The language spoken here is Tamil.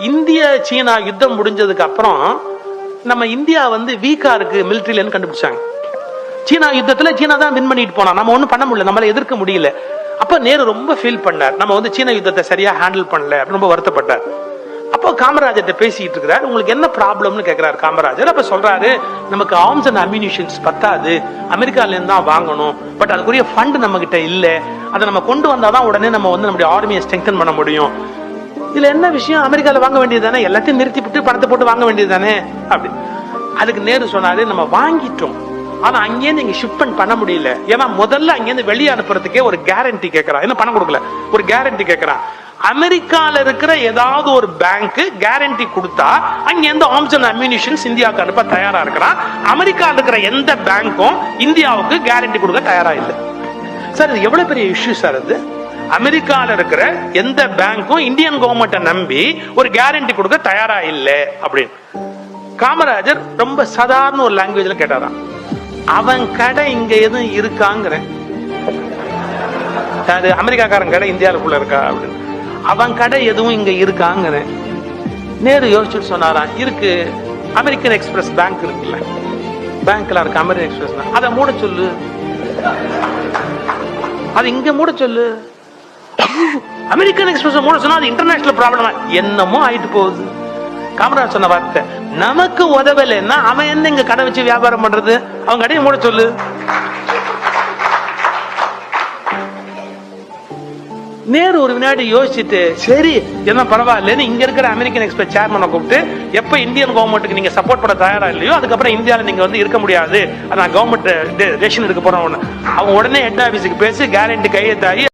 இந்திய சீனா யுத்தம் முடிஞ்சதுக்கு அப்புறம் நம்ம இந்தியா வந்து வீக்கா இருக்கு மிலிட்டரியிலன்னு கண்டுபிடிச்சாங்க. சீனா யுத்தத்துல சீனா தான் வின் பண்ணிட்டு போனா, நம்ம ஒண்ணும் பண்ண முடியல, நம்மளால எதிர்க்க முடியல. அப்ப நேரு ரொம்ப ஃபீல் பண்ணார், நம்ம வந்து சீன யுத்தத்தை சரியா ஹேண்டில் பண்ணல, ரொம்ப வருத்தப்பட்டார். அப்போ காமராஜர்கிட்ட பேசிட்டு இருக்கிறார், உங்களுக்கு என்ன ப்ராப்ளம்னு கேட்கிறாரு காமராஜர். அப்ப சொல்றாரு, நமக்கு ஆர்ம்ஸ் அண்ட் அம்யூனிஷன்ஸ் பத்தாது, அமெரிக்கால இருந்து தான் வாங்கணும், பட் அதுக்குரிய ஃபண்ட் நம்ம கிட்ட இல்ல, அதை நம்ம கொண்டு வந்தாதான் உடனே நம்ம வந்து நம்முடைய ஆர்மியை ஸ்ட்ரெங்தன் பண்ண முடியும். இதுல என்ன விஷயம், அமெரிக்கால வாங்க வேண்டியது தானே, எல்லாத்தையும் நிறுத்தி விட்டு பணத்தை போட்டு வாங்க வேண்டியது தானே அப்படி. அதுக்கு நேரு சொன்னாரு, நம்ம வாங்கிட்டோம், ஆனா அங்கேருந்து இங்க ஷிப்மெண்ட் பண்ண முடியல. ஏன்னா முதல்ல அங்கேருந்து வெளியே அனுப்புறதுக்கே ஒரு கேரண்டி கேட்கறான், என்ன பணம் கொடுக்கல, ஒரு கேரண்டி கேட்கறான். அமெரிக்கால இருக்கிற ஏதாவது ஒரு பேங்க் கேரண்டி கொடுத்தா அங்கிருந்து ஆர்ம்ஸ் அண்ட் அம்யூனிஷன்ஸ் இந்தியாவுக்கு அனுப்ப தயாரா இருக்கிறான். அமெரிக்கால இருக்கிற எந்த பேங்க்கும் இந்தியாவுக்கு கேரண்டி கொடுக்க தயாரா இல்லை. சார் இது எவ்வளவு பெரிய இஷ்யூ சார் இது. அமெரிக்கால இருக்கிற எந்த பேங்க்கும் இந்தியன் கவர்மெண்ட்டை நம்பி ஒரு கேரண்டி கொடுக்க தயாரா இல்லை அப்படின்னு காமராஜர் ரொம்ப சாதாரண ஒரு லாங்குவேஜ்ல கேட்டாராம். அவன் கடை இங்க எதுவும் இருக்காங்கிற, அமெரிக்காக்காரன் கடை இந்தியாவுக்குள்ள இருக்கா அப்படின்னு, அவன் கடை எதுவும் இங்க இருக்காங்கிற. நேரு யோசிச்சுட்டு சொன்னாராம், இருக்கு, அமெரிக்கன் எக்ஸ்பிரஸ் பேங்க் இருக்குல்ல, பேங்க்ல இருக்கு அமெரிக்கன் எக்ஸ்பிரஸ், அதை மூட சொல்லு, அது இங்க மூட சொல்லு. அமெரிக்கன் எக்ஸ்பிரஸ் மூட சொன்னா அது இன்டர்நேஷனல் ப்ராப்ளமா என்னமோ ஆயிட்டு போகுது. காமராஜ் சொன்ன வார்த்தை, நமக்கு உதவலைன்னா அவன் என்ன இங்க கடை வச்சு வியாபாரம் பண்றது, அவன் கடையை மூட சொல்லு. நேரு ஒரு வினாடி யோசிச்சுட்டு, சரி என்ன பரவாயில்லன்னு இங்க இருக்கிற அமெரிக்கன் எக்ஸ்பிரஸ் சேர்மனை கூப்பிட்டு, எப்ப இந்தியன் கவர்மெண்ட்டுக்கு நீங்க சப்போர்ட் பண்ண தயாரா இல்லையோ அதுக்கப்புறம் இந்தியாவில நீங்க வந்து இருக்க முடியாது, நான் கவர்மெண்ட் ரேஷன் எடுக்க போறேன், அவங்க உடனே ஹெட் ஆபீஸுக்கு பேசி கேரண்டி கையெழுத்தாகி